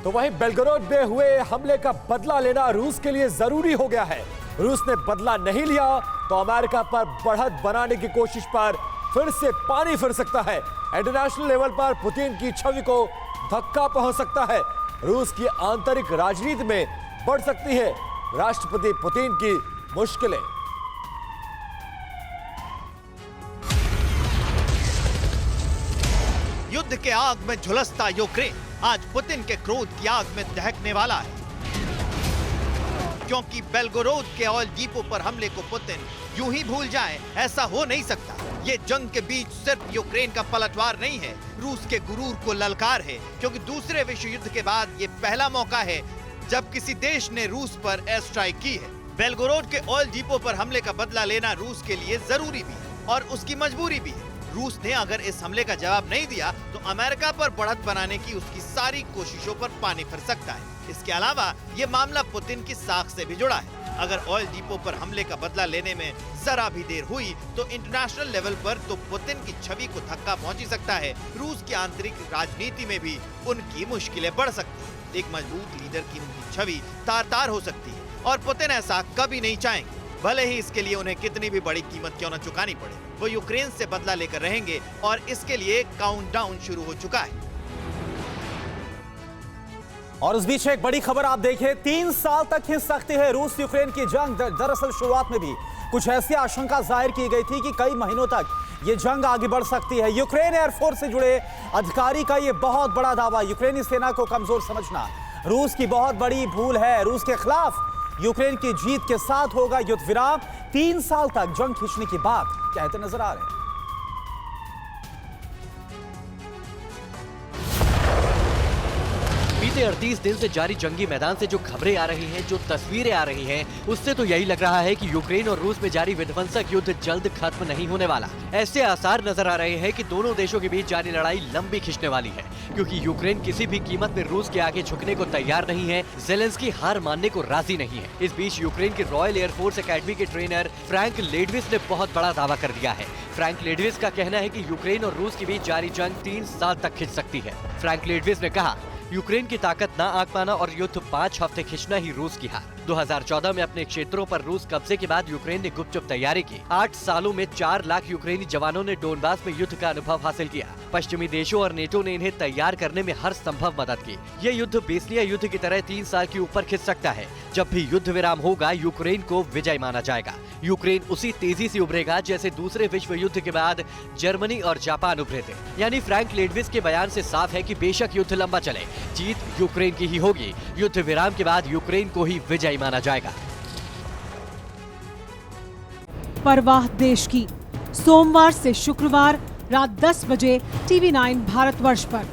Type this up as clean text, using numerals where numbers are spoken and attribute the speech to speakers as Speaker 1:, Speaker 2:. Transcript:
Speaker 1: तो वहीं बेलगोरोद में हुए हमले का बदला लेना रूस के लिए जरूरी हो गया है। रूस ने बदला नहीं लिया तो अमेरिका पर बढ़त बनाने की कोशिश पर फिर से पानी फिर सकता है। इंटरनेशनल लेवल पर पुतिन की छवि को धक्का पहुंच सकता है। रूस की आंतरिक राजनीति में बढ़ सकती है राष्ट्रपति पुतिन की मुश्किलें।
Speaker 2: युद्ध के आग में झुलसता यूक्रेन आज पुतिन के क्रोध की आग में दहकने वाला है, क्योंकि बेलगोरोद के ऑयल डिपो पर हमले को पुतिन यूं ही भूल जाए, ऐसा हो नहीं सकता। ये जंग के बीच सिर्फ यूक्रेन का पलटवार नहीं है, रूस के गुरूर को ललकार है, क्योंकि दूसरे विश्व युद्ध के बाद ये पहला मौका है जब किसी देश ने रूस पर एयर स्ट्राइक की है। बेलगोरोद के ऑयल डिपो पर हमले का बदला लेना रूस के लिए जरूरी भी है और उसकी मजबूरी भी है। रूस ने अगर इस हमले का जवाब नहीं दिया तो अमेरिका पर बढ़त बनाने की उसकी सारी कोशिशों पर पानी फिर सकता है। इसके अलावा ये मामला पुतिन की साख से भी जुड़ा है। अगर ऑयल डिपो पर हमले का बदला लेने में जरा भी देर हुई तो इंटरनेशनल लेवल पर तो पुतिन की छवि को धक्का पहुंच सकता है। रूस की आंतरिक राजनीति में भी उनकी मुश्किलें बढ़ सकती है। एक मजबूत लीडर की उनकी छवि तार-तार हो सकती है और पुतिन ऐसा कभी नहीं चाहेंगे, भले ही इसके लिए उन्हें कितनी भी बड़ी कीमत क्यों न चुकानी पड़े। वो यूक्रेन से बदला लेकर रहेंगे और इसके लिए काउंटडाउन शुरू हो चुका है।
Speaker 3: और इस बीच एक बड़ी खबर आप देखें, 3 साल तक खिंच सकती है रूस यूक्रेन की जंग। दरअसल शुरुआत में भी कुछ ऐसी आशंका जाहिर की गई थी कि कई महीनों तक ये जंग आगे बढ़ सकती है। यूक्रेन एयरफोर्स से जुड़े अधिकारी का ये बहुत बड़ा दावा, यूक्रेनी सेना को कमजोर समझना रूस की बहुत बड़ी भूल है। रूस के खिलाफ यूक्रेन की जीत के साथ होगा युद्ध विराम। 3 साल तक जंग खींचने की बात कहते नजर आ रहे हैं।
Speaker 4: बीते 38 दिन से जारी जंगी मैदान से जो खबरें आ रही हैं, जो तस्वीरें आ रही हैं, उससे तो यही लग रहा है कि यूक्रेन और रूस में जारी विध्वंसक युद्ध जल्द खत्म नहीं होने वाला। ऐसे आसार नजर आ रहे हैं कि दोनों देशों के बीच जारी लड़ाई लंबी खिंचने वाली है, क्योंकि यूक्रेन किसी भी कीमत में रूस के आगे झुकने को तैयार नहीं है। ज़ेलेंस्की हार मानने को राजी नहीं है। इस बीच यूक्रेन की रॉयल एयरफोर्स एकेडमी के ट्रेनर फ्रैंक लेडविस ने बहुत बड़ा दावा कर दिया है। फ्रैंक लेडविस का कहना है कि यूक्रेन और रूस के बीच जारी जंग 3 साल तक खिंच सकती है। फ्रैंक लेडविस ने कहा, यूक्रेन की ताकत ना आंक पाना और युद्ध 5 हफ्ते खिंचना ही रूस की हार। 2014 में अपने क्षेत्रों पर रूस कब्जे के बाद यूक्रेन ने गुपचुप तैयारी की। 8 सालों में 4 लाख यूक्रेनी जवानों ने डोनबास में युद्ध का अनुभव हासिल किया। पश्चिमी देशों और नेटो ने इन्हें तैयार करने में हर संभव मदद की। ये युद्ध बेसनिया युद्ध की तरह 3 साल के ऊपर खिंच सकता है। जब भी युद्ध विराम होगा, यूक्रेन को विजय माना जाएगा। यूक्रेन उसी तेजी से उभरेगा जैसे दूसरे विश्व युद्ध के बाद जर्मनी और जापान उभरे थे। यानी फ्रैंक लेडविस के बयान से साफ है कि बेशक युद्ध लंबा चले, जीत यूक्रेन की ही होगी। युद्ध विराम के बाद यूक्रेन को ही विजयी माना जाएगा।
Speaker 5: परवाह देश की, सोमवार से शुक्रवार रात 10 बजे TV9 भारतवर्ष पर।